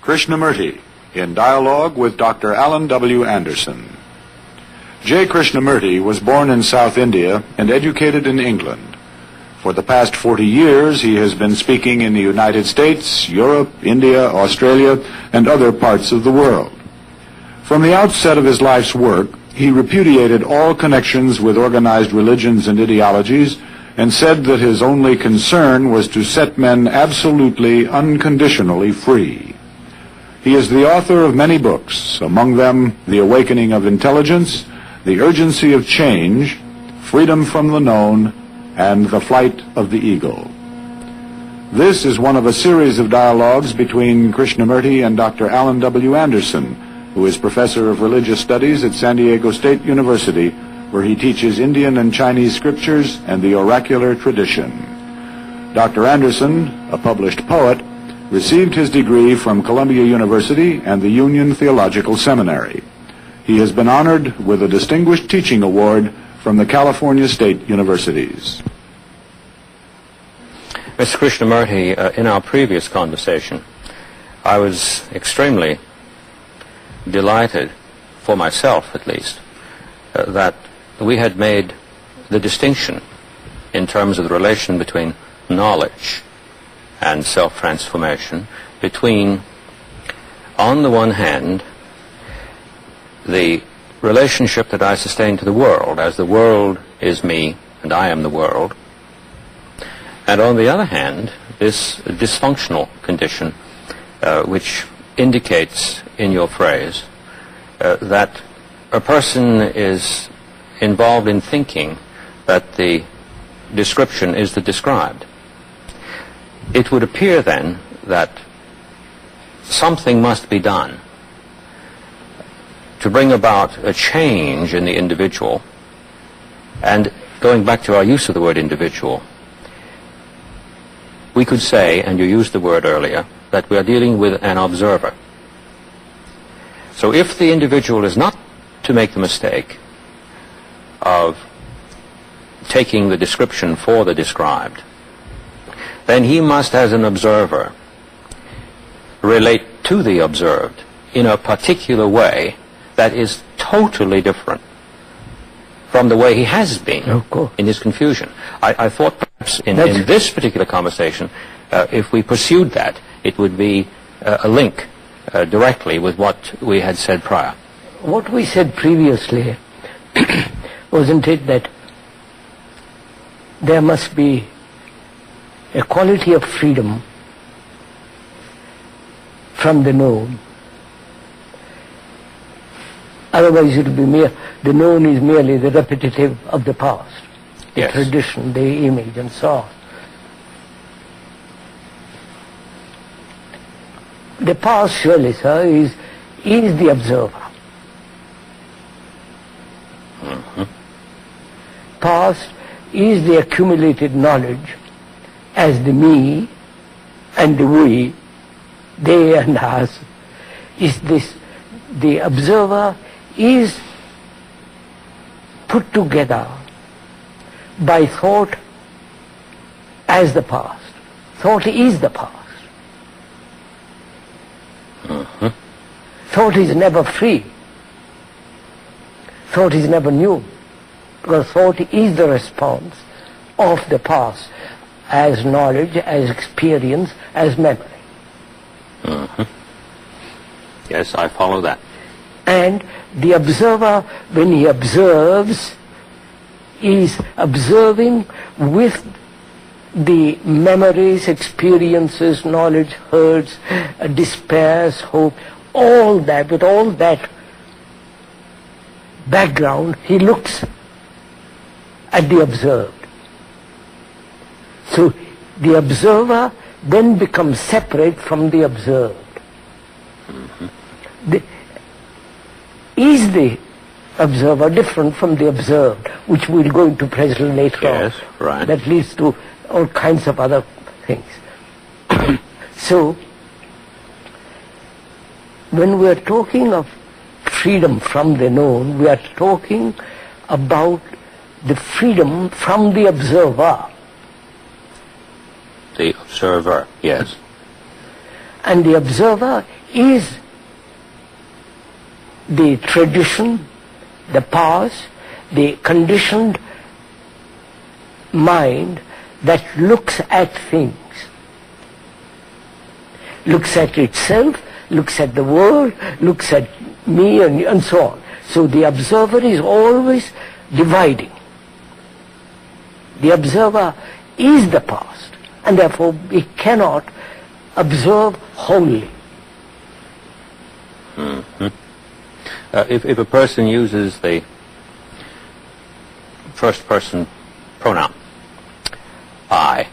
Krishnamurti, in dialogue with Dr. Alan W. Anderson. J. Krishnamurti was born in South India and educated in England. For the past 40 years, he has been speaking in the United States, Europe, India, Australia, and other parts of the world. From the outset of his life's work, he repudiated all connections with organized religions and ideologies and said that his only concern was to set men absolutely, unconditionally free. He is the author of many books, among them The Awakening of Intelligence, The Urgency of Change, Freedom from the Known, and The Flight of the Eagle. This is one of a series of dialogues between Krishnamurti and Dr. Alan W. Anderson, who is professor of religious studies at San Diego State University, where he teaches Indian and Chinese scriptures and the oracular tradition. Dr. Anderson, a published poet, received his degree from Columbia University and the Union Theological Seminary. He has been honored with a Distinguished Teaching Award from the California State Universities. Mr. Krishnamurti, in our previous conversation, I was extremely delighted, for myself at least, that we had made the distinction in terms of the relation between knowledge and self-transformation, between, on the one hand, the relationship that I sustain to the world, as the world is me and I am the world, and on the other hand, this dysfunctional condition which indicates in your phrase that a person is involved in thinking that the description is the described. It would appear then that something must be done to bring about a change in the individual. And going back to our use of the word individual, we could say, and you used the word earlier, that we are dealing with an observer. So if the individual is not to make the mistake of taking the description for the described, then he must, as an observer, relate to the observed in a particular way that is totally different from the way he has been in his confusion. I thought perhaps in this particular conversation, if we pursued that, it would be a link directly with what we had said prior. What we said previously, wasn't it that there must be a quality of freedom from the known? Otherwise it will be mere, the known is merely the repetitive of the past, the tradition, the image, and so on. The past, surely, sir, is the observer. Past is the accumulated knowledge as the me and the we, they and us. Is this, the observer is put together by thought as the past. Thought is the past. Thought is never free. Thought is never new. Because thought is the response of the past as knowledge, as experience, as memory. Yes, I follow that. And the observer, when he observes, is observing with the memories, experiences, knowledge, hurts, despairs, hope, all that, with all that background, he looks at the observed. So the observer then becomes separate from the observed. Is the observer different from the observed, which we'll go into presently later on. Yes, right. That leads to all kinds of other things. So, when we are talking of freedom from the known, we are talking about the freedom from the observer. The observer, yes. And the observer is the tradition, the past, the conditioned mind that looks at things, looks at itself, looks at the world, looks at me, and so on. So the observer is always dividing. The observer is the past, and therefore he cannot observe wholly. Mm-hmm. If a person uses the first person pronoun, I,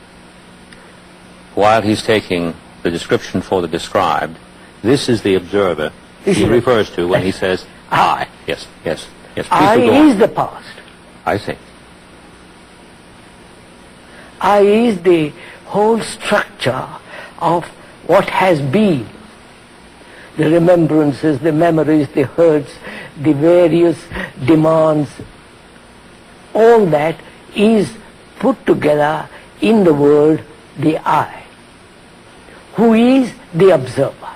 while he's taking the description for the described, this is the observer he refers to when he says I. Yes, yes, yes. I is the past. I see. I is the whole structure of what has been. The remembrances, the memories, the hurts, the various demands, all that is put together in the word the I, who is the observer.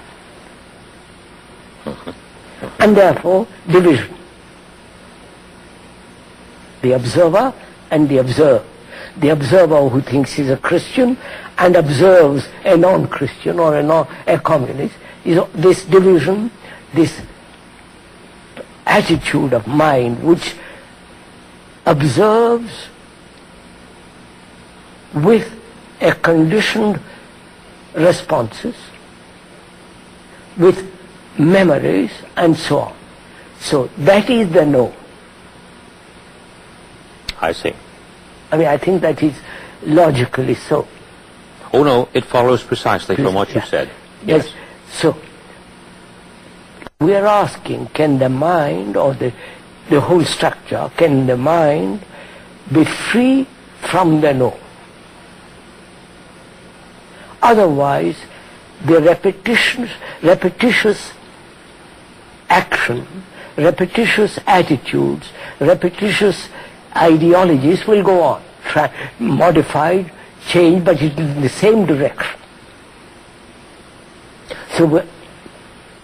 And therefore division. The observer and the observed. The observer who thinks he's a Christian and observes a non-Christian or a communist, is this division, this attitude of mind which observes with a conditioned responses, with memories and so on. So that is the know. I see. I mean, I think that is logically so. Oh no, it follows precisely from what you said. Yes. So, we are asking, can the mind or the whole structure, can the mind be free from the know? Otherwise, the repetitious action, repetitious attitudes, repetitious ideologies will go on, modified, changed, but it is in the same direction. So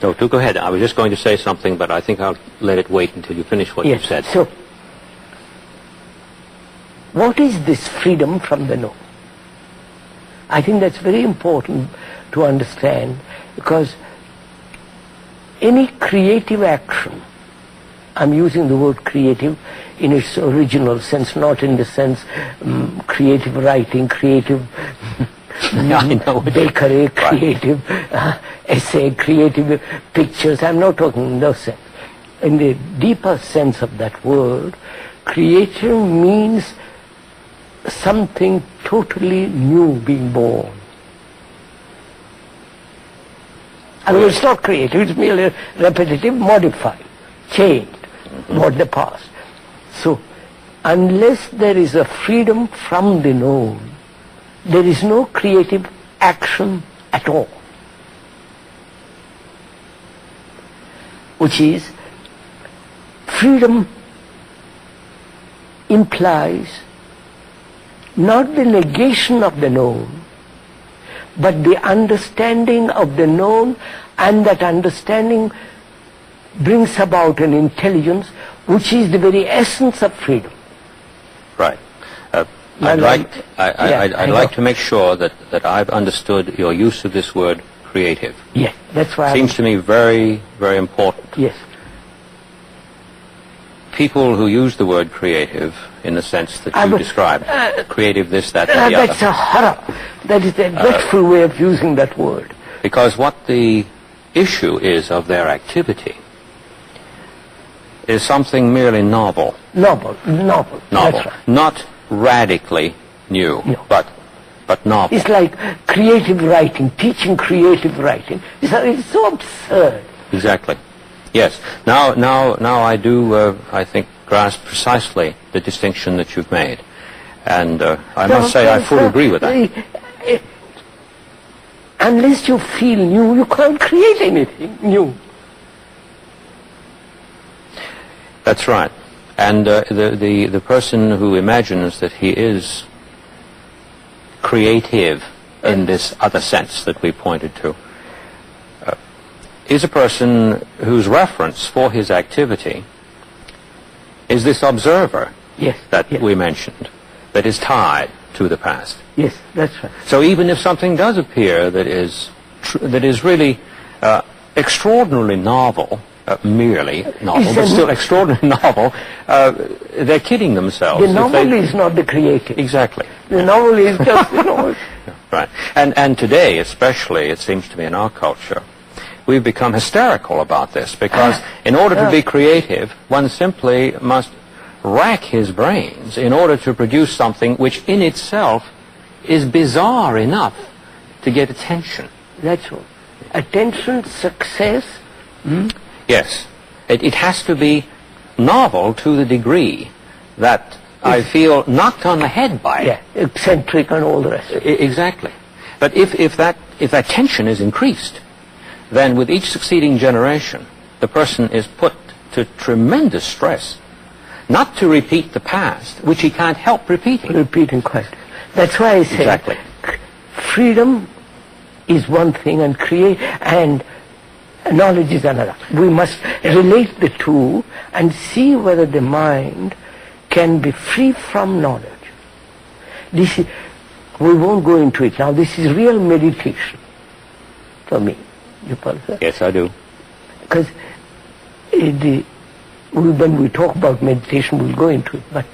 no, do go ahead. I was just going to say something, but I think I'll let it wait until you finish what you've said. So, what is this freedom from the know? I think that's very important to understand, because any creative action, I'm using the word creative in its original sense, not in the sense creative writing, creative bakery, creative essay, creative pictures. I'm not talking in those sense. In the deeper sense of that word, creative means something totally new being born. I mean, it's not creative, it's merely repetitive, modified, changed, not the past. So, unless there is a freedom from the known, there is no creative action at all. Which is, freedom implies not the negation of the known, but the understanding of the known, and that understanding brings about an intelligence which is the very essence of freedom. Right. I'd like to make sure that I've understood your use of this word creative. Yes, that's why seems to me very, very important. Yes. People who use the word creative in the sense that you described, creative this, that, and the other. That's a horror. That is a dreadful way of using that word. Because what the issue is of their activity is something merely novel. Novel. That's right. Not radically new, no. but novel. It's like creative writing, teaching creative writing. It's so absurd. Exactly. Yes. Now I do, I think, grasp precisely the distinction that you've made. And I must say I fully agree with that. Unless you feel new, you can't create anything new. That's right. And the person who imagines that he is creative in this other sense that we pointed to is a person whose reference for his activity is this observer Yes. that yes. we mentioned, that is tied to the past. Yes, that's right. So even if something does appear that is really extraordinarily novel, merely novel, but still extraordinarily novel, they're kidding themselves. The novel is not the creative. Exactly. The novel is just the novel. Right. And today, especially, it seems to me in our culture, we've become hysterical about this, because in order to be creative, one simply must rack his brains in order to produce something which in itself is bizarre enough to get attention. That's all. Attention, success. Yes. It has to be novel to the degree that I feel knocked on the head by it. Yeah, eccentric and all the rest. Exactly. But if that tension is increased, then with each succeeding generation, the person is put to tremendous stress not to repeat the past, which he can't help repeating. Repeating quite. That's why I say Exactly. Freedom is one thing and knowledge is another. We must relate the two and see whether the mind can be free from knowledge. We won't go into it now. This is real meditation for me. You follow, sir? Yes, I do. Because when we talk about meditation, we'll go into it. But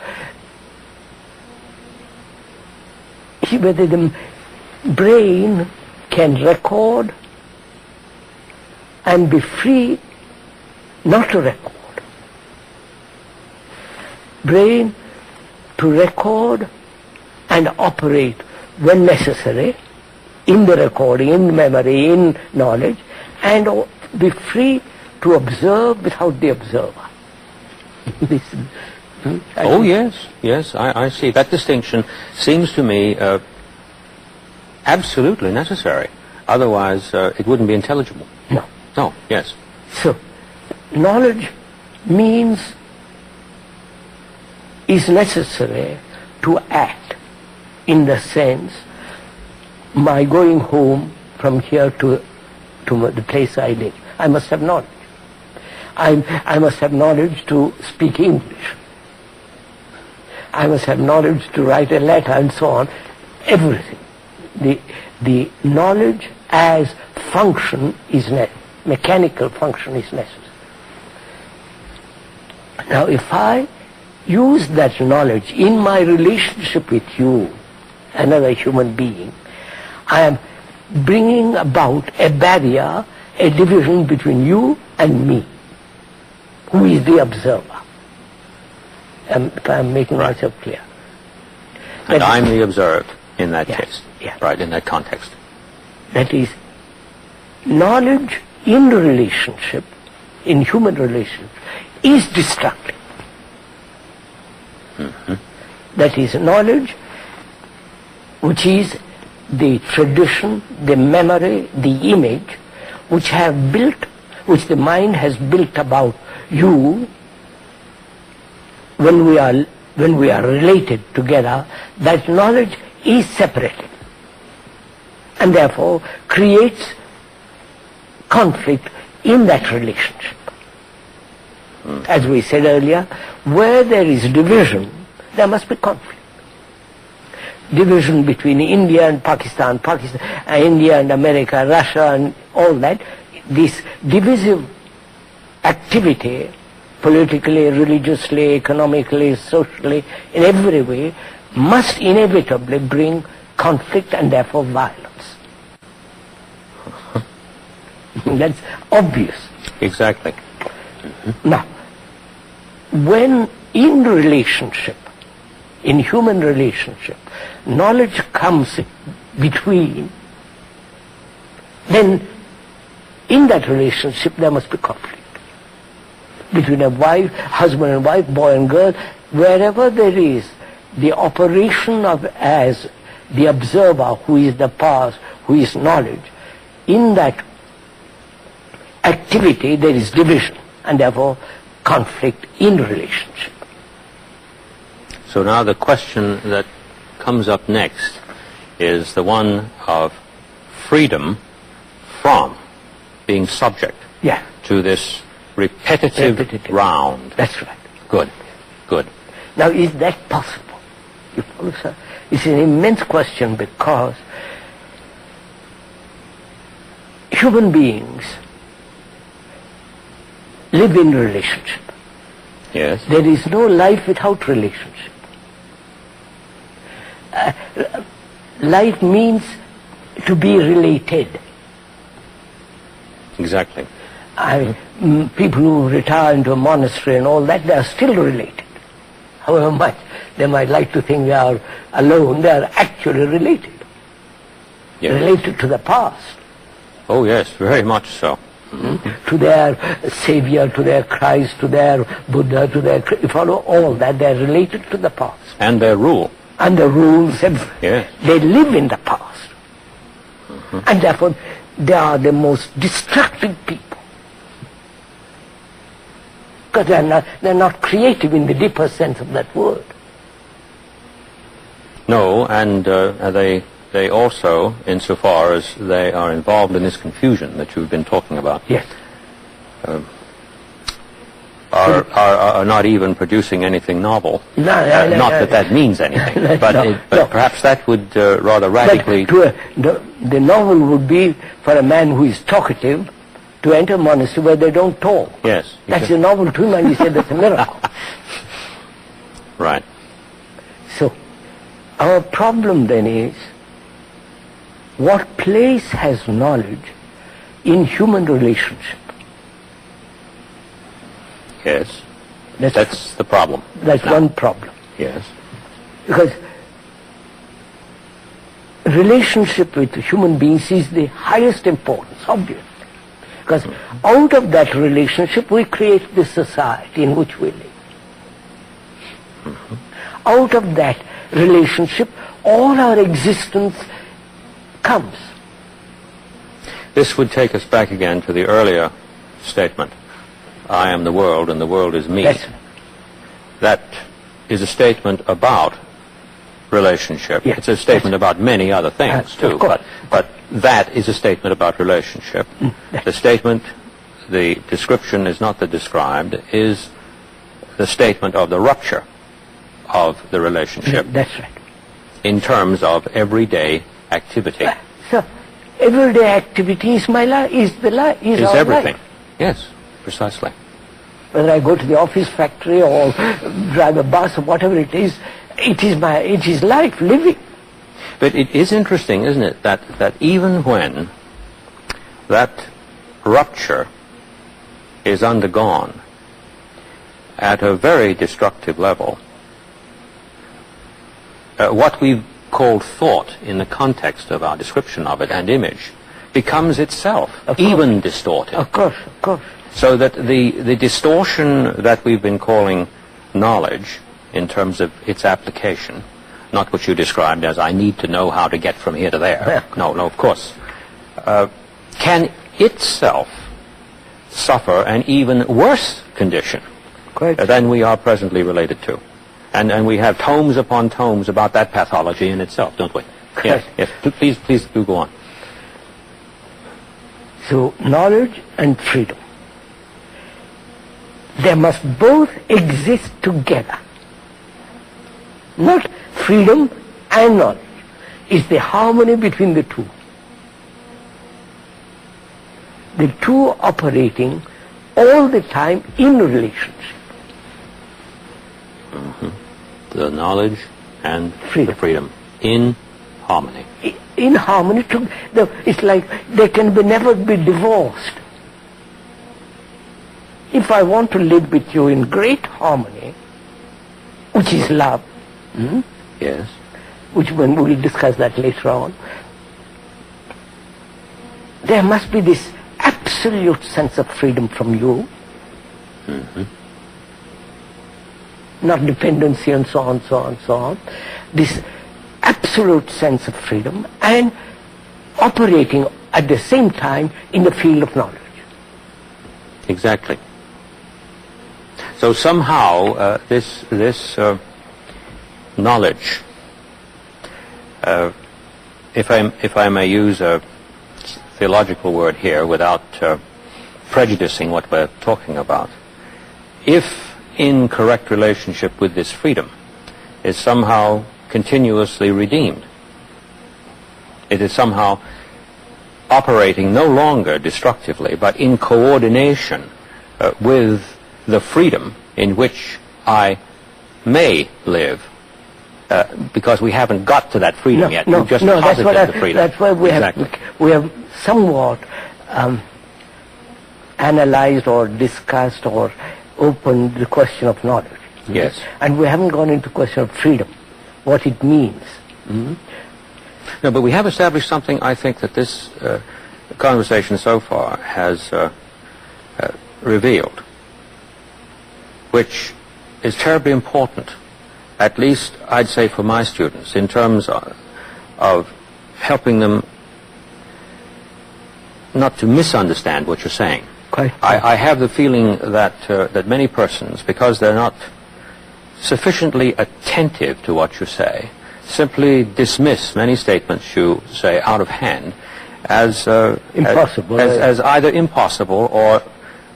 see whether the brain can record and be free not to record. Brain to record and operate when necessary in the recording, in memory, in knowledge, and be free to observe without the observer. Oh, yes, I see. That distinction seems to me absolutely necessary. Otherwise, it wouldn't be intelligible. No, yes. So, knowledge is necessary to act, in the sense, my going home from here to the place I live. I must have knowledge. I must have knowledge to speak English. I must have knowledge to write a letter and so on. Everything. The knowledge as function is mechanical function is necessary. Now if I use that knowledge in my relationship with you, another human being, I am bringing about a barrier, a division between you and me, who is the observer. If I am making myself clear. And I'm the observed in that case. Yeah. Right, in that context. That is, knowledge in relationship, in human relations, is destructive. That is, knowledge which is the tradition, the memory, the image which the mind has built about you when we are related together. That knowledge is separated and therefore creates conflict in that relationship. As we said earlier, where there is division, there must be conflict. Division between India and Pakistan, India and America, Russia and all that, this divisive activity, politically, religiously, economically, socially, in every way, must inevitably bring conflict and therefore violence. That's obvious. Exactly. Now, when in relationship, in human relationship, knowledge comes between, then in that relationship there must be conflict. Between a wife, husband and wife, boy and girl, wherever there is the operation of as the observer who is the past, who is knowledge, in that activity there is division and therefore conflict in relationship. So now the question that comes up next is the one of freedom from being subject Yeah. to this repetitive round. That's right. Good, good. Now, is that possible? You follow, sir? It's an immense question because human beings live in relationship. Yes. There is no life without relationship. Life means to be related. Exactly. People who retire into a monastery and all that, they are still related. However much they might like to think they are alone, they are actually related. Yes. Related to the past. Oh yes, very much so. To their Savior, to their Christ, to their Buddha, to their... You follow all that, they are related to the past. And their rule. And the rules, everything. Yes. They live in the past. And therefore, they are the most destructive people. Because they're not creative in the deeper sense of that word. No, and they also, insofar as they are involved in this confusion that you've been talking about, Yes. are not even producing anything novel. No, not that that means anything, but perhaps that would rather radically... But the novel would be for a man who is talkative to enter a monastery where they don't talk. Yes. That's a novel to him, and he said that's a miracle. Right. So, our problem then is, what place has knowledge in human relationship? Yes. That's the problem. That's one problem. Yes. Because relationship with human beings is the highest importance, obviously. Because out of that relationship we create the society in which we live. Out of that relationship all our existence comes. This would take us back again to the earlier statement. I am the world and the world is me. Yes. That is a statement about relationship. Yes. It's a statement about many other things too. Of course. But that is a statement about relationship. The statement, the description is not the described, is the statement of the rupture of the relationship. That's right. In terms of everyday activity. So, everyday activity is my life, is our everything. life. Yes, precisely. Whether I go to the office, factory, or drive a bus, or whatever it is life, living. But it is interesting, isn't it, that even when that rupture is undergone at a very destructive level, what we've called thought in the context of our description of it and image becomes itself even distorted. Of course. So that the distortion that we've been calling knowledge in terms of its application, not what you described as I need to know how to get from here to there. No, of course. Can itself suffer an even worse condition than we are presently related to. And we have tomes upon tomes about that pathology in itself, don't we? Yes. Please do go on. So, knowledge and freedom, they must both exist together. Not freedom and knowledge. It's the harmony between the two. The two operating all the time in relationship. The knowledge and freedom. The freedom in harmony. In harmony. It's like they can never be divorced. If I want to live with you in great harmony, which is love, yes, which when we will discuss that later on, there must be this absolute sense of freedom from you, not dependency and so on, this absolute sense of freedom and operating at the same time in the field of knowledge. Exactly. So somehow this knowledge, if I may use a theological word here without prejudicing what we're talking about. If in correct relationship with this freedom is somehow continuously redeemed, it is somehow operating no longer destructively, but in coordination with the freedom in which I may live, because we haven't got to that freedom yet. We've just posited the freedom. That's why we have somewhat analyzed or discussed or opened the question of knowledge. Yes. And we haven't gone into question of freedom, what it means. Mm-hmm. No, but we have established something, I think, that this conversation so far has revealed, which is terribly important, at least I'd say for my students, in terms of helping them not to misunderstand what you're saying. Quite. I have the feeling that many persons, because they're not sufficiently attentive to what you say, simply dismiss many statements you say out of hand as impossible, as either impossible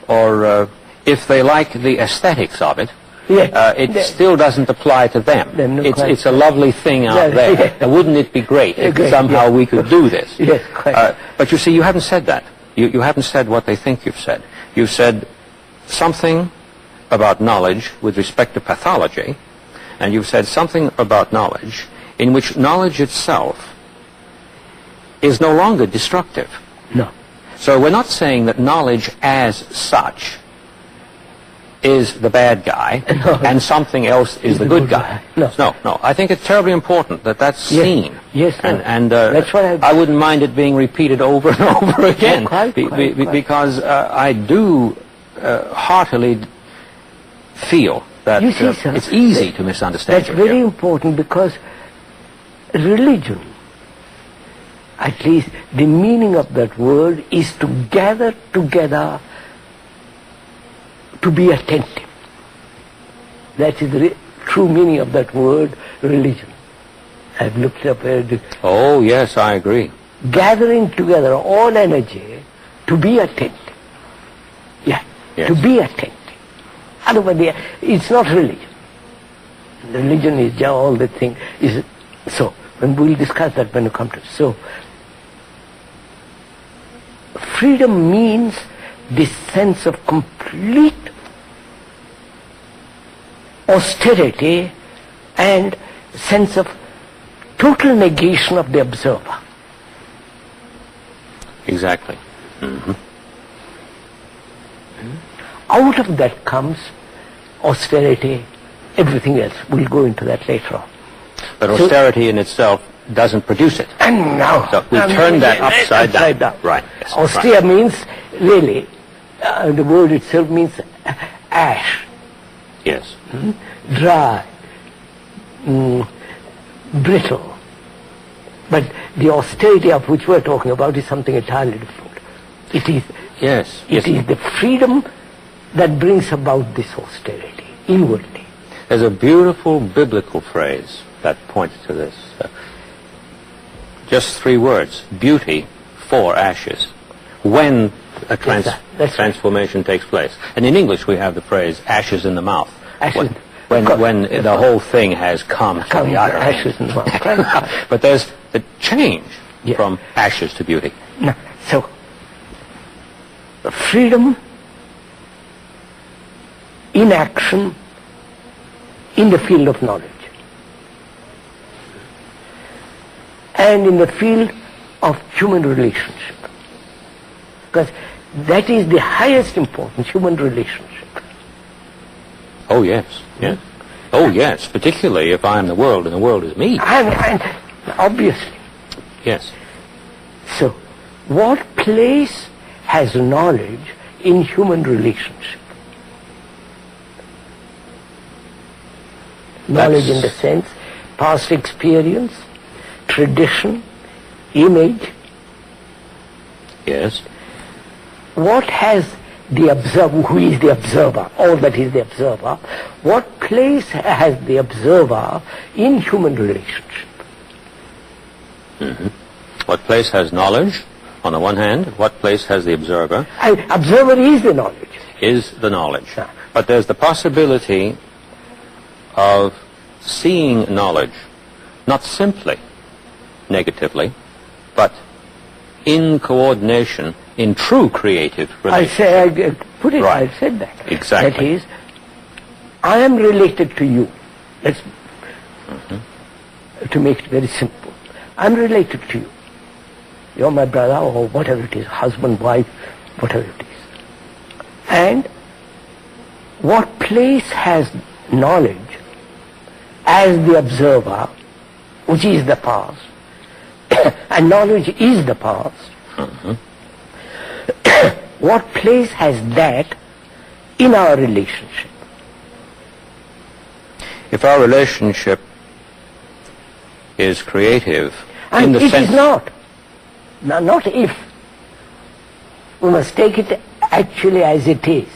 or if they like the aesthetics of it, it still doesn't apply to them. It's a lovely thing out there. And wouldn't it be great if somehow we could do this? Yes, quite. But you see, you haven't said that. You haven't said what they think you've said. You've said something about knowledge with respect to pathology, and you've said something about knowledge in which knowledge itself is no longer destructive. No. So we're not saying that knowledge as such is the bad guy and something else is the good guy. No. I think it's terribly important that that's seen. Yes, and that's what I wouldn't mind it being repeated over and over again, quite. Because I do heartily feel that you see, sir, it's easy to misunderstand. That's very important, because religion, at least the meaning of that word, is to gather together to be attentive. That is the true meaning of that word, religion. I've looked up Oh, yes, I agree. Gathering together all energy to be attentive. Yeah, yes. To be attentive. Otherwise, it's not religion. Religion is just all the thing. So, and we'll discuss that when we come to it. So, freedom means this sense of complete austerity and sense of total negation of the observer. Exactly. Mm-hmm. Out of that comes austerity, everything else. We'll go into that later on. But austerity in itself doesn't produce it. And now, so we turn that upside down. Right. Yes, austere means, really, the word itself means ash. Yes. Dry, brittle. But the austerity of which we're talking about is something entirely different. It is. Yes. It is the freedom that brings about this austerity inwardly. There's a beautiful biblical phrase that points to this. Just 3 words: beauty for ashes. When a transformation takes place. And in English we have the phrase ashes in the mouth. Ashes. When the whole thing has come to the utter ashes in the mouth. But there's the change from ashes to beauty. No. So, freedom in action in the field of knowledge and in the field of human relationship, because that is the highest importance, human relationship. Oh yes, yes. Oh yes, particularly if I'm the world and the world is me. And obviously. Yes. So, what place has knowledge in human relationship? Knowledge in the sense, past experience, tradition, image. Yes. What has the observer, who is the observer, all that is the observer, what place has the observer in human relationship? Mm-hmm. What place has knowledge On the one hand, what place has the observer? Observer is the knowledge. Is the knowledge. But there's the possibility of seeing knowledge, not simply negatively, but in coordination, in true creative relationship. I put it, Right. I said that. Exactly. That is, I am related to you. Let's, to make it very simple. I'm related to you. You're my brother, or whatever it is, husband, wife, whatever it is. And what place has knowledge as the observer, which is the past, and knowledge is the past, what place has that in our relationship? If our relationship is creative, And in the it sense... is not. Now, not if. We must take it actually as it is.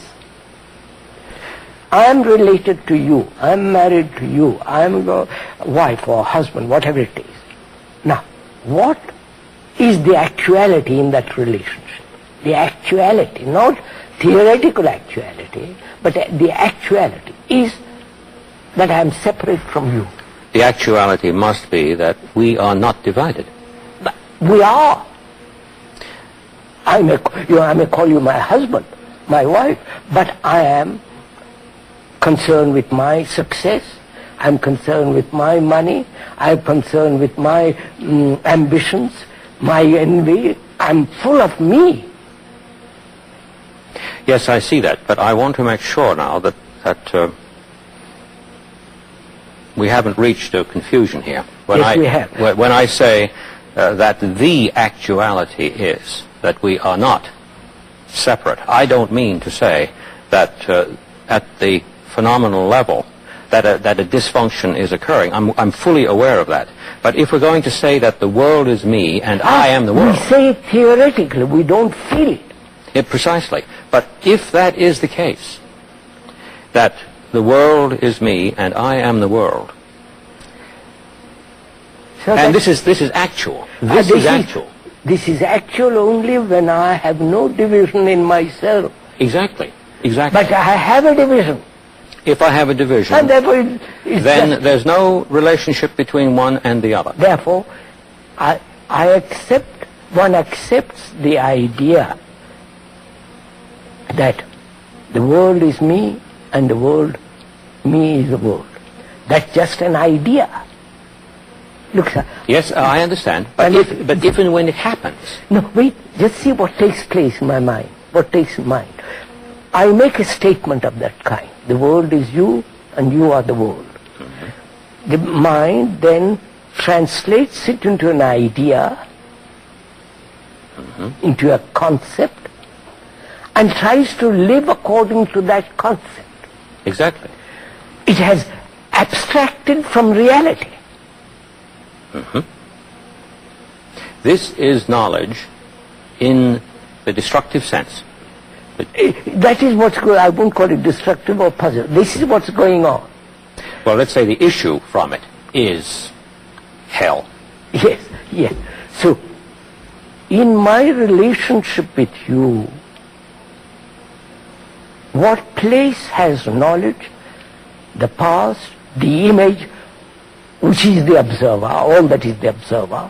I am related to you. I am married to you. I am your wife or husband, whatever it is. Now, what is the actuality in that relationship? The actuality, not theoretical actuality, but the actuality is that I am separate from you. The actuality must be that we are not divided. But we are. I may call you my husband, my wife, but I am concerned with my success. I'm concerned with my money. I'm concerned with my ambitions, my envy. I'm full of me. Yes, I see that, but I want to make sure now that we haven't reached a confusion here. Yes, we have. When I say that the actuality is that we are not separate, I don't mean to say that at the phenomenal level that a dysfunction is occurring. I'm fully aware of that. But if we're going to say that the world is me and I am the world... We say it theoretically, we don't feel it. Precisely. But if that is the case, that the world is me and I am the world, so and this is actual. This is actual. This is actual only when I have no division in myself. Exactly. Exactly. But I have a division. If I have a division, And therefore then there's no relationship between one and the other. Therefore, one accepts the idea that the world is me and the world, me is the world. That's just an idea. Look, sir. Yes, I understand. But if and when it happens... No, wait, just see what takes place in my mind. What takes mind. I make a statement of that kind. The world is you and you are the world. The mind then translates it into an idea, into a concept, and tries to live according to that concept. Exactly. It has abstracted from reality. This is knowledge in the destructive sense. That is what's going on. I won't call it destructive or positive. This is what's going on. Well, let's say the issue from it is hell. Yes, yes. So, in my relationship with you, what place has knowledge, the past, the image, which is the observer, all that is the observer?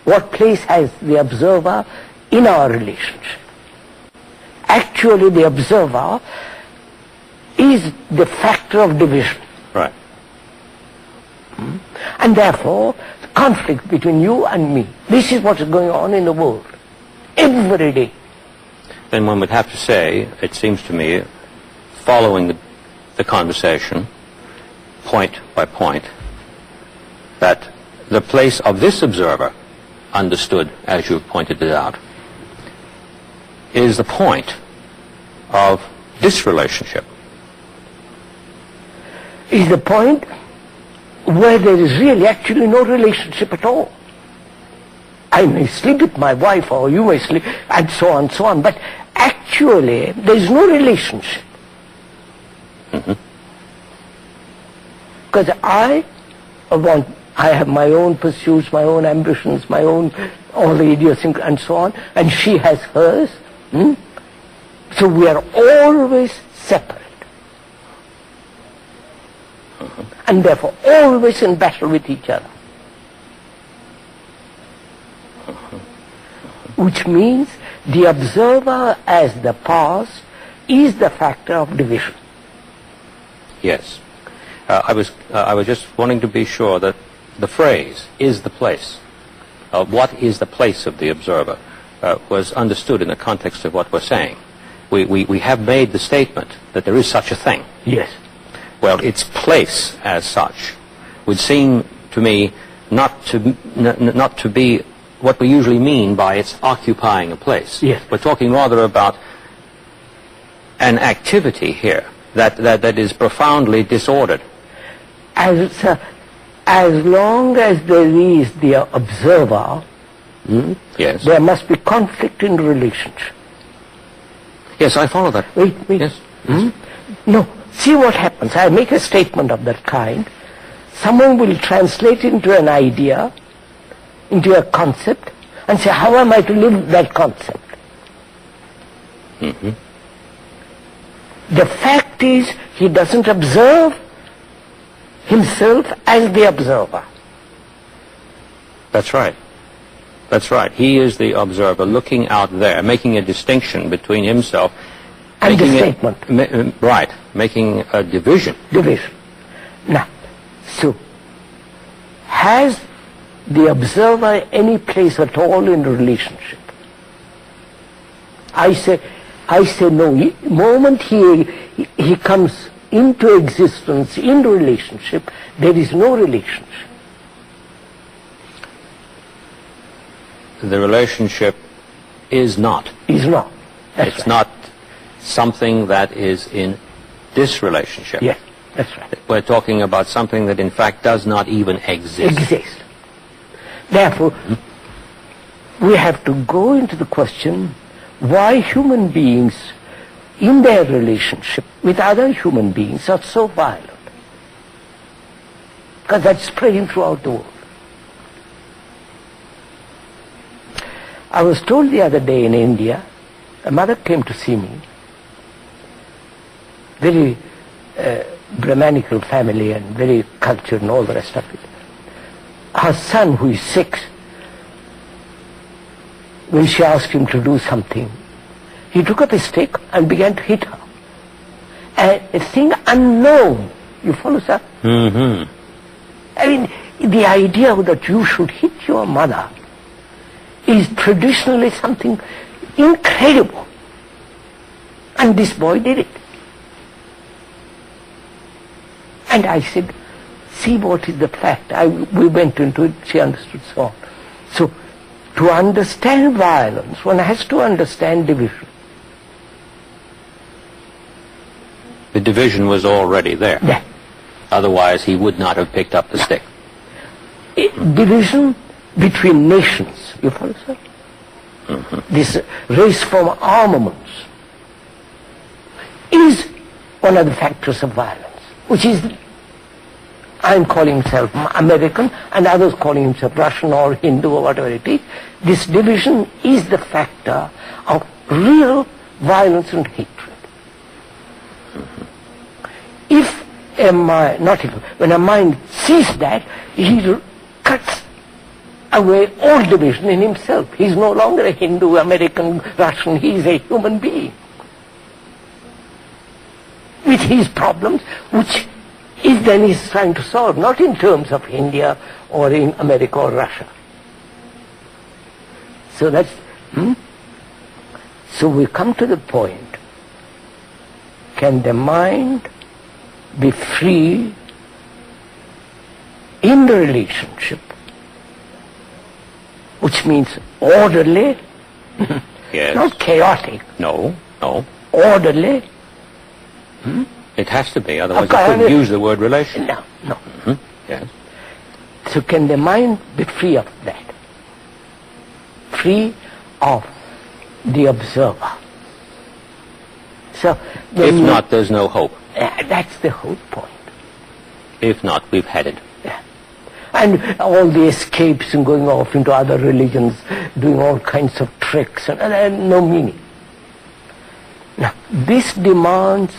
What place has the observer in our relationship? Actually, the observer is the factor of division. Right. And therefore, the conflict between you and me. This is what is going on in the world. Every day. Then one would have to say, it seems to me, following the conversation, point by point, that the place of this observer, understood as you pointed it out, is the point of this relationship. Is the point where there is really actually no relationship at all. I may sleep with my wife or you may sleep and so on, but actually there is no relationship. Because I I have my own pursuits, my own ambitions, my own all the idiosyncrasies and so on, and she has hers. So we are always separate. And therefore always in battle with each other. Which means the observer as the past is the factor of division. Yes. I was just wanting to be sure that the phrase, is the place, what is the place of the observer, was understood in the context of what we're saying. We have made the statement that there is such a thing. Yes. Well, its place as such would seem to me not to be what we usually mean by its occupying a place. Yes. We're talking rather about an activity here that is profoundly disordered. As long as there is the observer, Yes. there must be conflict in the relationship. Yes, I follow that. Wait. Yes. No, see what happens. I make a statement of that kind. Someone will translate into an idea, into a concept, and say, how am I to live that concept? The fact is, he doesn't observe himself as the observer. That's right. That's right. He is the observer looking out there, making a distinction between himself And the making statement. right, making a division. Division. Now, so, has the observer any place at all in the relationship? I say no. The moment he comes into existence in the relationship, there is no relationship. The relationship is not. Is not. That's It's right. not something that is in this relationship. Yes, that's right. We're talking about something that in fact does not even exist. Exist. Therefore, we have to go into the question why human beings in their relationship with other human beings are so violent. Because that's spreading throughout the world. I was told the other day in India, a mother came to see me, very Brahmanical family and very cultured and all the rest of it. Her son, who is 6, when she asked him to do something, he took up a stick and began to hit her. A thing unknown. You follow, sir? I mean, the idea that you should hit your mother is traditionally something incredible. And this boy did it. And I said, see what is the fact. We went into it, she understood, so on. So, to understand violence, one has to understand division. The division was already there. Yeah. Otherwise he would not have picked up the stick. Division between nations, you follow, sir? This race from armaments is one of the factors of violence, which is, I'm calling himself American and others calling himself Russian or Hindu or whatever it is. This division is the factor of real violence and hatred. If a mind, when a mind sees that, he cuts away all division in himself. He's no longer a Hindu, American, Russian, he is a human being with his problems, which is then he's trying to solve, not in terms of India or in America or Russia. So that's, so we come to the point, can the mind be free in the relationship, which means orderly, Yes. not chaotic, No. orderly? It has to be, otherwise Okay, you couldn't use the word relation. No. Yes. So can the mind be free of that? Free of the observer. So If not, there's no hope. that's the whole point. If not, we've had it. Yeah. And all the escapes and going off into other religions, doing all kinds of tricks, and no meaning. Now, this demands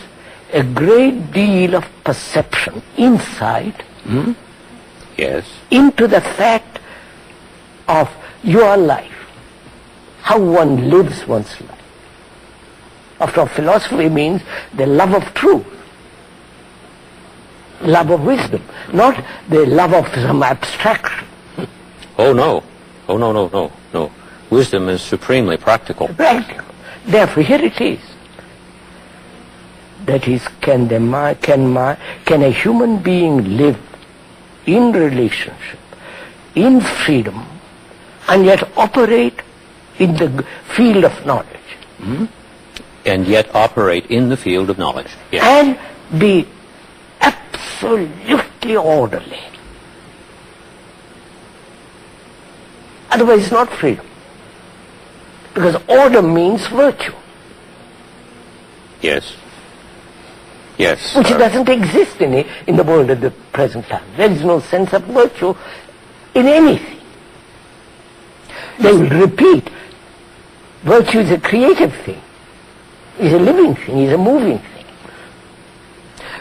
a great deal of perception, insight, Yes. into the fact of your life, how one lives one's life. After all, philosophy means the love of truth, love of wisdom, not the love of some abstraction. Oh, no. Oh, no, no, no, no. Wisdom is supremely practical. Practical. Therefore, here it is. That is, can a human being live in relationship, in freedom, and yet operate in the field of knowledge? And yet operate in the field of knowledge. Yes. And be absolutely orderly. Otherwise it's not freedom. Because order means virtue. Yes. Yes. Which doesn't exist in the world at the present time. There is no sense of virtue in anything. They will repeat, virtue is a creative thing, is a living thing, is a moving thing.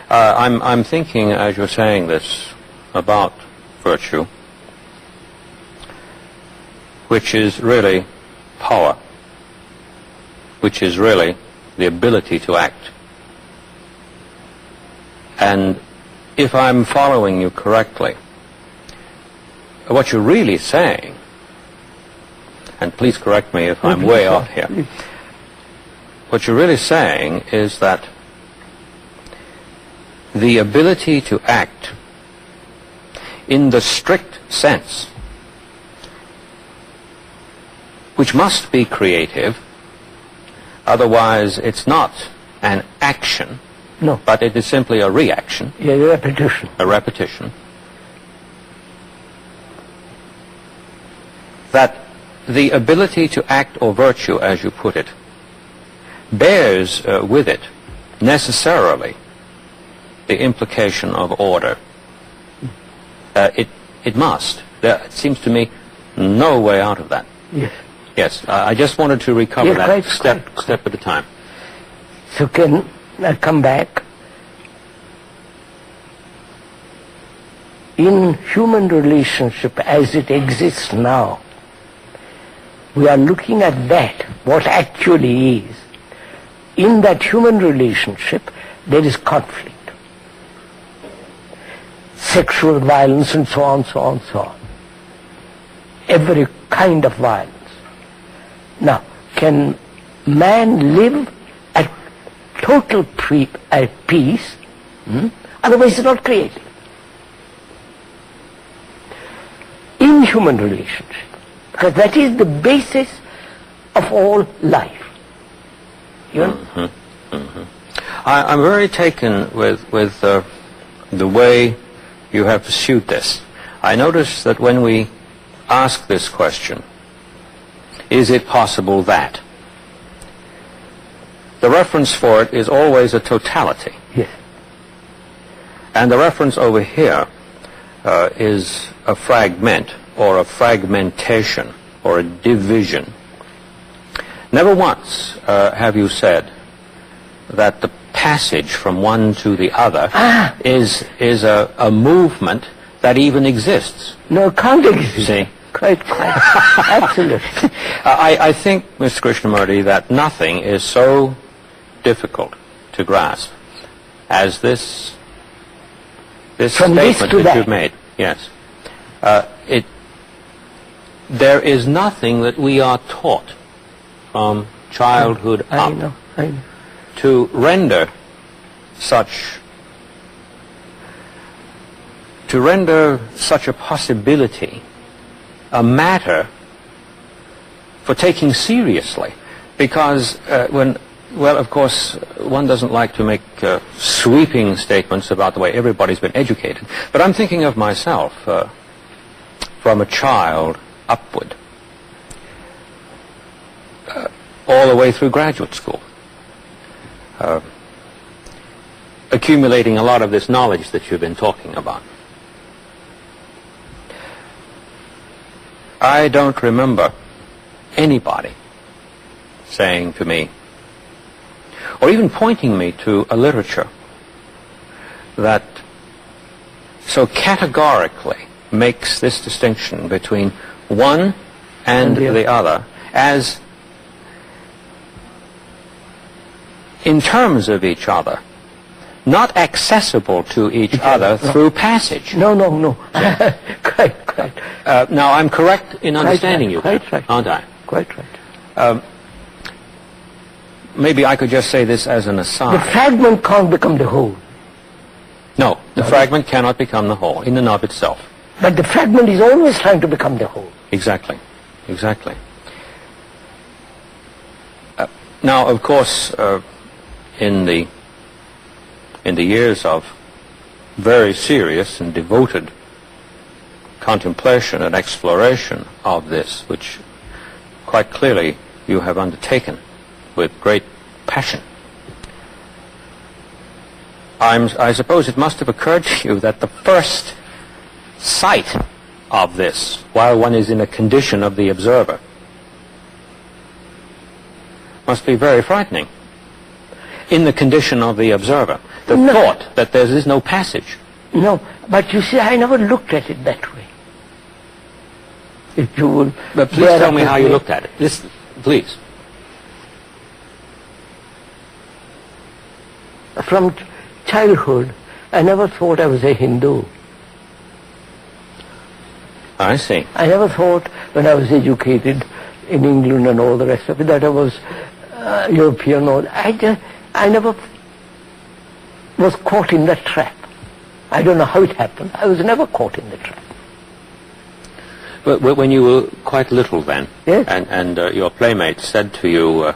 I'm thinking, as you're saying this, about virtue, which is really power, which is really the ability to act. And if I'm following you correctly, what you're really saying, and please correct me if I'm way off here, what you're really saying is that the ability to act in the strict sense, which must be creative, otherwise it's not an action, No. but it is simply a reaction, Yeah, repetition. a repetition, that the ability to act, or virtue as you put it, bears with it necessarily the implication of order. It must. There seems to me no way out of that. Yes. Yes, I just wanted to recover Yeah, that quite, step at a time. So can I come back? In human relationship as it exists now, we are looking at that, what actually is. In that human relationship, there is conflict. Sexual violence and so on, so on, so on. Every kind of violence. Now, can man live at total at peace? Otherwise it's not creative. In human relationship. Because that is the basis of all life. You know? I'm very taken with the way you have pursued this. I notice that when we ask this question, is it possible that? The reference for it is always a totality. Yes. And the reference over here is a fragment, or a fragmentation, or a division. Never once have you said that the passage from one to the other is a movement that even exists. No, it can't exist. See? Quite. Absolutely. I think, Mr. Krishnamurti, that nothing is so difficult to grasp as this From this statement to that that. you've made. Yes. There is nothing that we are taught from childhood I up know. to render such a possibility a matter for taking seriously, because of course, one doesn't like to make sweeping statements about the way everybody's been educated, but I'm thinking of myself from a child upward, all the way through graduate school, accumulating a lot of this knowledge that you've been talking about. I don't remember anybody saying to me, or even pointing me to a literature that so categorically makes this distinction between one and the other as in terms of each other, not accessible to each other through passage. No. Quite. Now, I'm correct in understanding you, quite right. aren't I? Quite right. Maybe I could just say this as an aside. The fragment can't become the whole. No, the fragment cannot become the whole in and of itself. But the fragment is always trying to become the whole. Exactly. Now, of course, in the years of very serious and devoted contemplation and exploration of this, which quite clearly you have undertaken with great passion, I suppose it must have occurred to you that the first sight of this, while one is in a condition of the observer, must be very frightening. In the condition of the observer, the thought that there is no passage. No, but you see, I never looked at it that way. If you will... But please tell me how you looked at it. Listen, please. From childhood, I never thought I was a Hindu. I see. I never thought when I was educated in England and all the rest of it that I was European. I never was caught in that trap. I don't know how it happened. I was never caught in the trap. But when you were quite little then, yes, and your playmates said to you,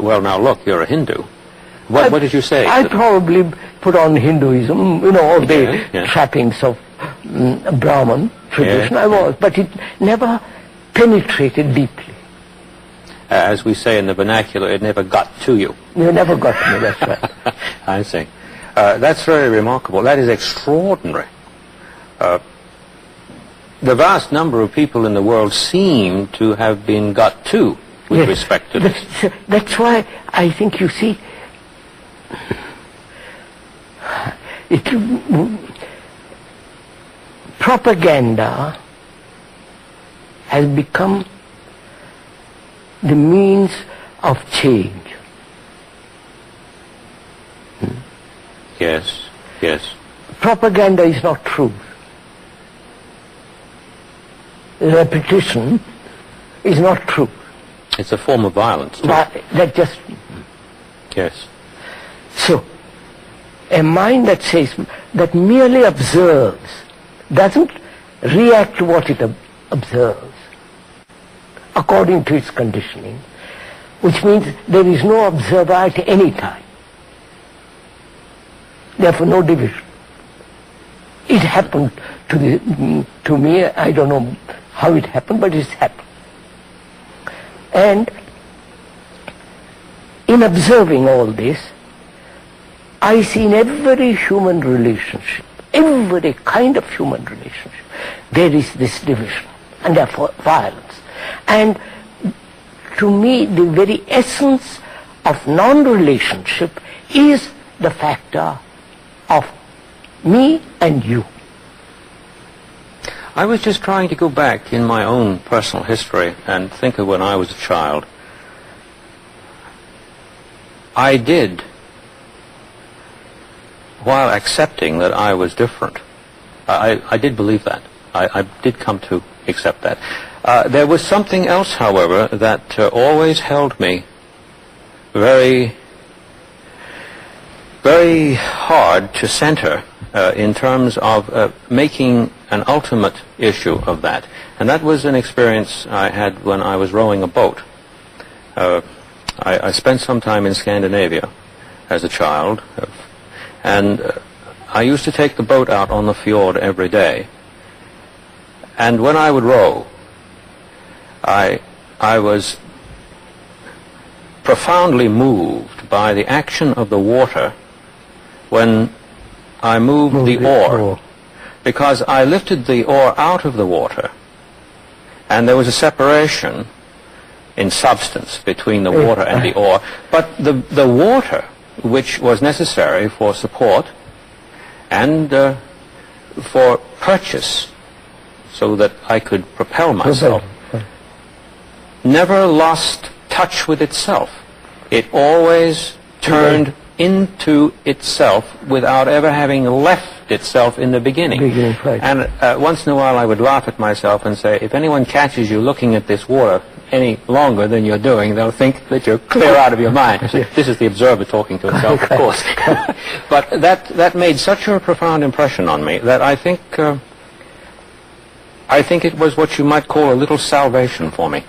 well, now look, you're a Hindu. What did you say? I probably put on Hinduism, all the trappings of Brahman tradition. I was, but it never penetrated deeply. As we say in the vernacular, it never got to you. You never got to me, that's right. I see. That's very remarkable. That is extraordinary. The vast number of people in the world seem to have been got to with respect to this. That's why I think, you see, propaganda has become the means of change. Yes. Propaganda is not truth. Repetition is not truth. It's a form of violence, too. That just... Yes. So, a mind that merely observes, doesn't react to what it observes according to its conditioning, which means there is no observer at any time. Therefore, no division. It happened to me. I don't know how it happened, but it's happened. And in observing all this, I see in every human relationship, every kind of human relationship, there is this division, and therefore violence. And to me, the very essence of non-relationship is the factor of me and you. I was just trying to go back in my own personal history and think of when I was a child. I did, while accepting that I was different, I did believe that. I did come to accept that. There was something else, however, that always held me very, very hard to center in terms of making an ultimate issue of that. And that was an experience I had when I was rowing a boat. I spent some time in Scandinavia as a child, and I used to take the boat out on the fjord every day. And when I would row, I was profoundly moved by the action of the water when I moved the oar, because I lifted the oar out of the water and there was a separation in substance between the water and the ore. But the water, which was necessary for support and for purchase, so that I could propel myself, never lost touch with itself. It always turned into itself without ever having left itself in the beginning. And once in a while I would laugh at myself and say, if anyone catches you looking at this water any longer than you're doing, they'll think that you're clear out of your mind. This is the observer talking to himself, of course. But that made such a profound impression on me that I think it was what you might call a little salvation for me.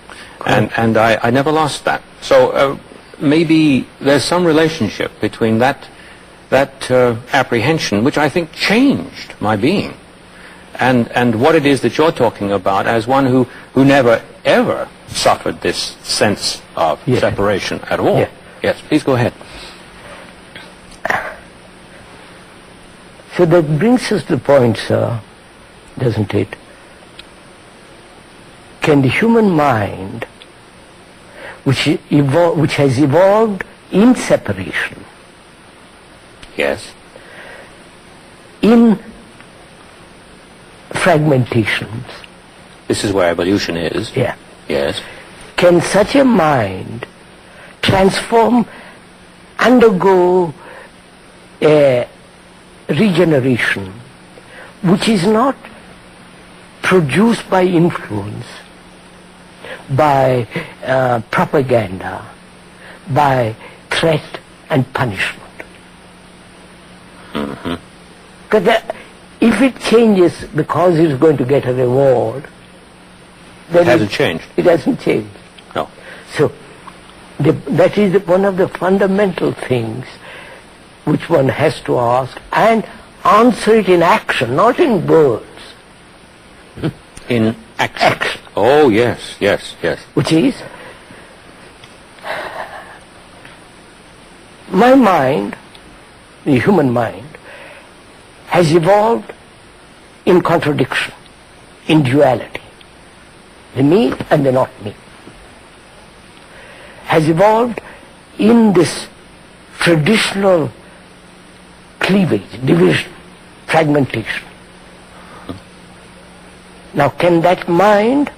And I never lost that. So maybe there's some relationship between that apprehension, which I think changed my being, and what it is that you're talking about as one who never ever suffered this sense of separation at all. Yes, please go ahead. So that brings us to the point, sir, doesn't it? Can the human mind, which has evolved in separation, yes, in fragmentations, this is where evolution is. Yeah. Yes. Can such a mind transform, undergo a regeneration which is not produced by influence, by propaganda, by threat and punishment? Because if it changes because it's going to get a reward, then it hasn't changed. It hasn't changed. No. So that is one of the fundamental things which one has to ask and answer it in action, not in words. In action. Oh, yes, yes, yes. Which is, my mind, the human mind, has evolved in contradiction, in duality. The me and the not me. Has evolved in this traditional cleavage, division, fragmentation. Now, can that mind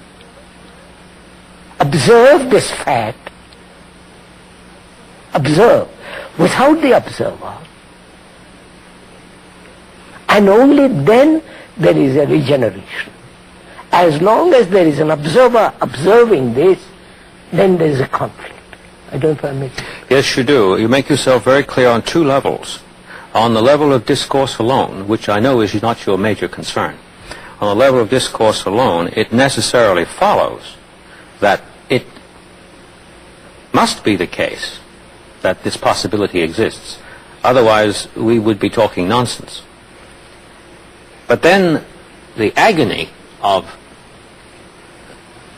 observe this fact, observe, without the observer, and only then there is a regeneration. As long as there is an observer observing this, then there is a conflict. I don't know if I make sense. Yes, you do. You make yourself very clear on two levels. On the level of discourse alone, which I know is not your major concern. On the level of discourse alone, it necessarily follows that it must be the case that this possibility exists. Otherwise, we would be talking nonsense. But then the agony of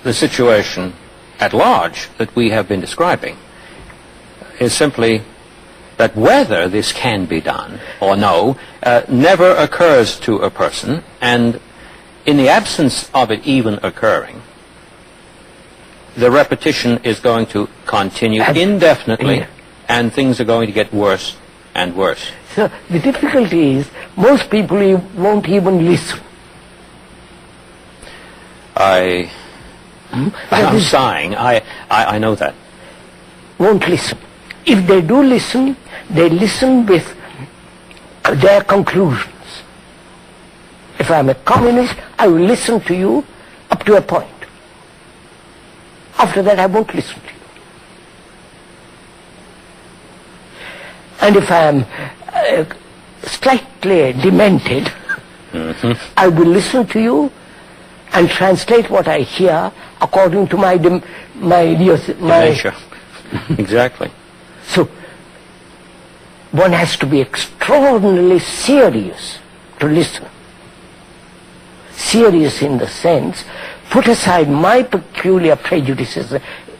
the situation at large that we have been describing is simply that whether this can be done or no never occurs to a person, and in the absence of it even occurring, the repetition is going to continue indefinitely, and things are going to get worse and worse. So the difficulty is most people won't even listen. I'm sighing. I know that. Won't listen. If they do listen, they listen with their conclusions. If I'm a communist, I will listen to you up to a point. After that, I won't listen to you. And if I am slightly demented, I will listen to you and translate what I hear according to my dementia. Exactly. So one has to be extraordinarily serious to listen. Serious in the sense, put aside my peculiar prejudices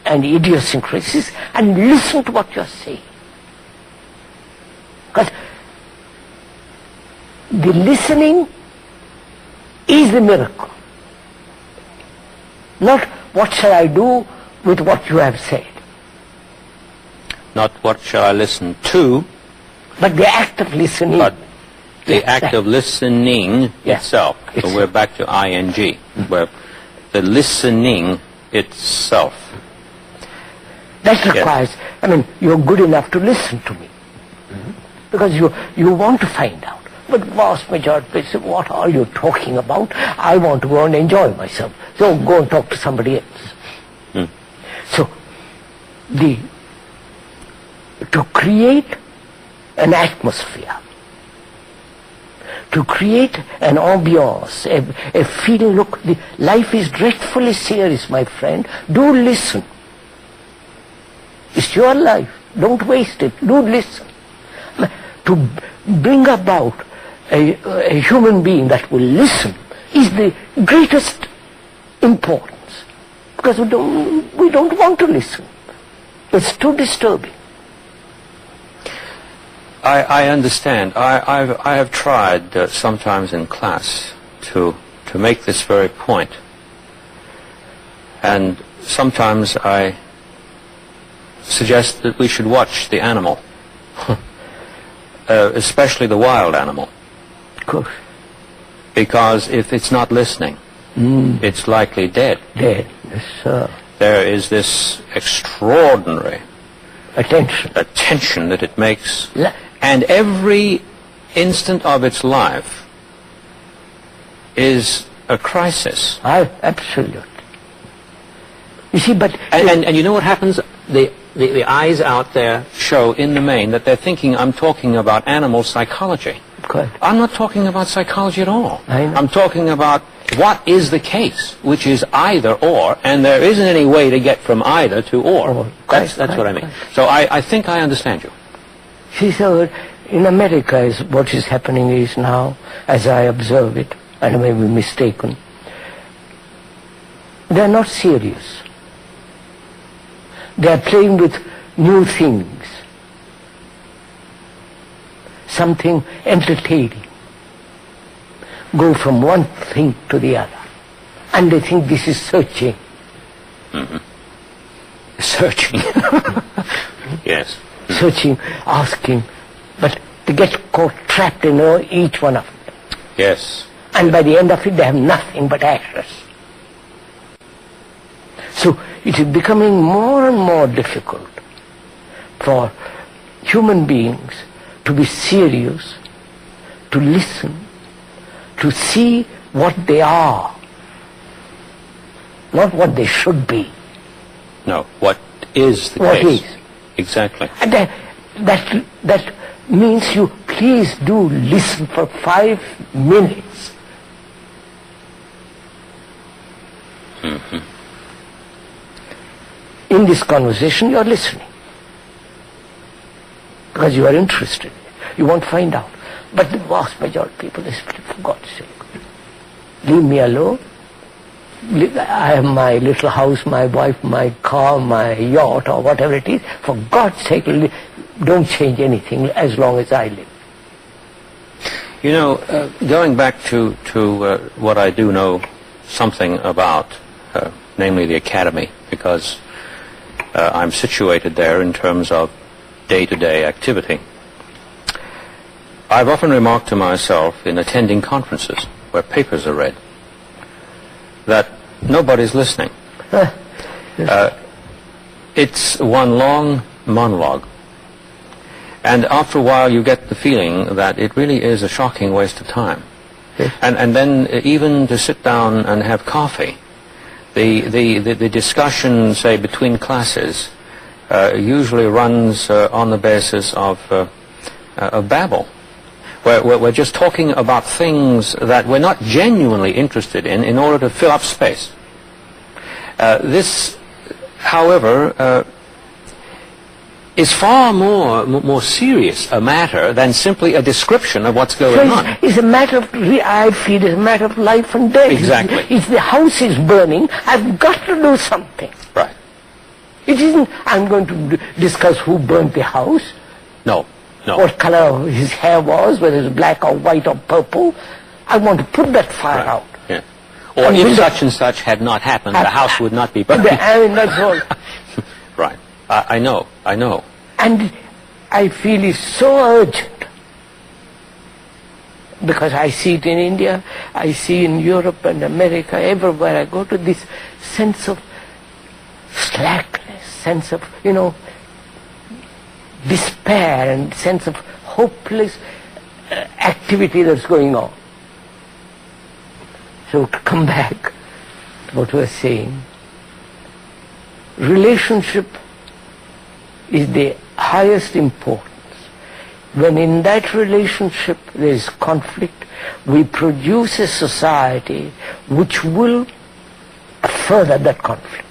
and idiosyncrasies and listen to what you're saying. Because the listening is the miracle. Not what shall I do with what you have said. Not what shall I listen to, but the act of listening. But the act of listening itself. So Itself. we're back to ing, where the listening itself. That requires, I mean, you're good enough to listen to me. Because you want to find out. But vast majority say, what are you talking about? I want to go and enjoy myself. So go and talk to somebody else. So, to create an atmosphere, to create an ambiance, a feeling, look, life is dreadfully serious, my friend. Do listen. It's your life. Don't waste it. Do listen. To bring about a human being that will listen is the greatest importance. Because we don't want to listen. It's too disturbing. I understand. I have tried sometimes in class to make this very point. And sometimes I suggest that we should watch the animal, especially the wild animal. Of course. Because if it's not listening, it's likely dead. Dead, yes, sir. There is this extraordinary attention that it makes. And every instant of its life is a crisis. Absolutely. You see, but... And you know what happens? The eyes out there show in the main that they're thinking I'm talking about animal psychology. Correct. I'm not talking about psychology at all. I know. I'm talking about what is the case, which is either or, and there isn't any way to get from either to or. That's what I mean. So I think I understand you. See, so in America what is happening is now, as I observe it, and I may be mistaken, they're not serious. They're playing with new things, something entertaining. Go from one thing to the other. And they think this is searching. Searching. Yes. Searching, asking, but they get caught trapped in each one of it. Yes. And by the end of it, they have nothing but ashes. So it is becoming more and more difficult for human beings to be serious, to listen, to see what they are, not what they should be. No, what is the What case? is. Exactly. And that means you please do listen for 5 minutes. In this conversation, you are listening. Because you are interested. You want to find out. But the vast majority of people, they say, for God's sake, leave me alone. I have my little house, my wife, my car, my yacht, or whatever it is. For God's sake, don't change anything as long as I live. You know, going back to what I do know something about, namely the Academy, because I'm situated there in terms of day-to-day activity. I've often remarked to myself in attending conferences where papers are read that nobody's listening. It's one long monologue. And after a while you get the feeling that it really is a shocking waste of time. Yes. And then even to sit down and have coffee, the discussion, say, between classes usually runs on the basis of babble. We're just talking about things that we're not genuinely interested in order to fill up space. This, however, is far more serious a matter than simply a description of what's going on. It's a matter of, I feel it's a matter of life and death. Exactly. If the house is burning, I've got to do something. Right. It isn't, I'm going to discuss who burnt the house. No. No. What color his hair was, whether it's black or white or purple. I want to put that fire out. Yeah. Or if such and such had not happened, the house would not be burned. I mean, that's all. Right. I know. And I feel it's so urgent, because I see it in India, I see in Europe and America, everywhere I go, to this sense of slackness, sense of, despair, and sense of hopeless activity that's going on. So to come back to what we were saying, relationship is the highest importance. When in that relationship there is conflict, we produce a society which will further that conflict.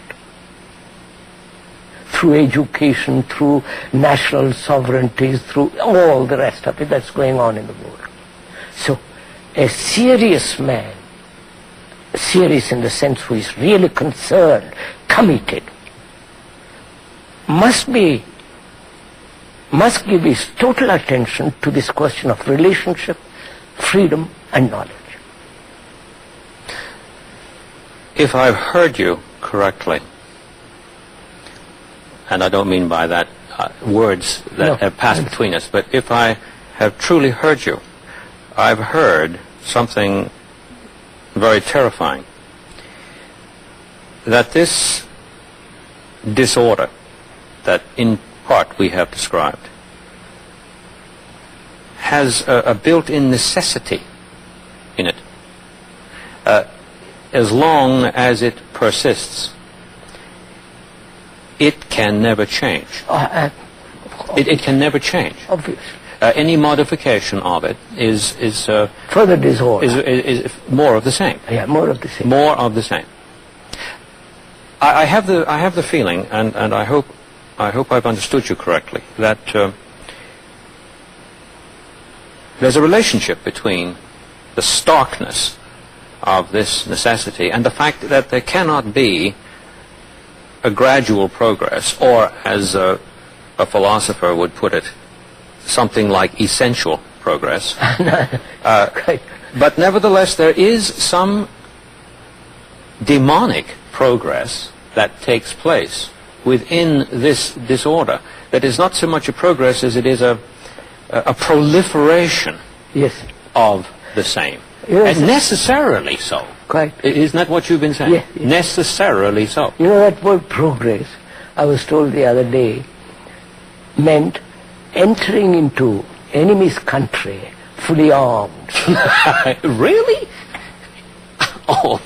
Through education, through national sovereignties, through all the rest of it that's going on in the world. So a serious man, serious in the sense who is really concerned, committed, must give his total attention to this question of relationship, freedom and knowledge. If I've heard you correctly, and I don't mean by that words that have passed between us, but if I have truly heard you, I've heard something very terrifying. That this disorder that in part we have described has a built-in necessity in it. As long as it persists, it can never change. It can never change. Obviously. Any modification of it is further disorder. Is more of the same. Yeah, more of the same. More of the same. I have the feeling, and I hope I've understood you correctly, that there's a relationship between the starkness of this necessity and the fact that there cannot be a gradual progress, or as a philosopher would put it, something like essential progress. But nevertheless, there is some demonic progress that takes place within this disorder that is not so much a progress as it is a proliferation of the same. Yes. And necessarily so. Quite. Isn't that what you've been saying? Yes. Necessarily so. You know, that word progress, I was told the other day, meant entering into enemy's country fully armed. Really? Oh.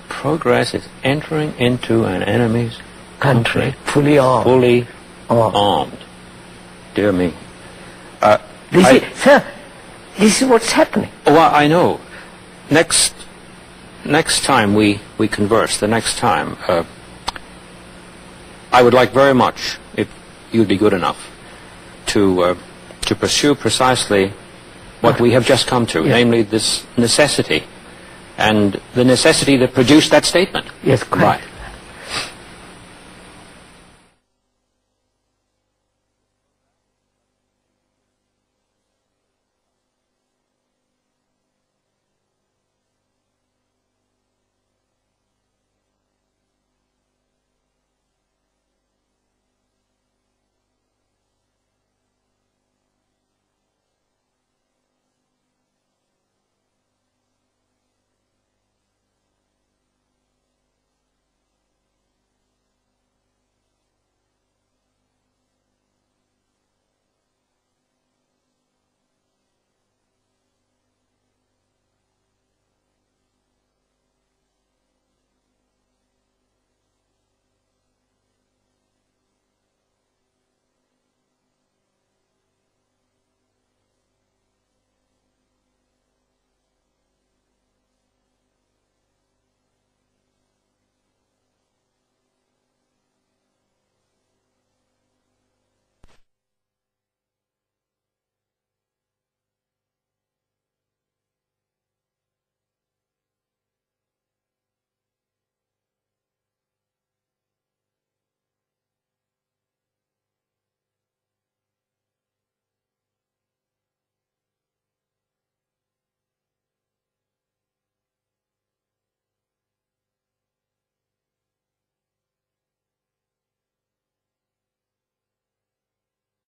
Progress is entering into an enemy's country fully armed. Fully armed. Dear me. Sir, this is what's happening. Well, I know. Next time we converse, the next time, I would like very much, if you'd be good enough, to pursue precisely what we have just come to, namely this necessity, and the necessity that produced that statement. Yes, correct. Right.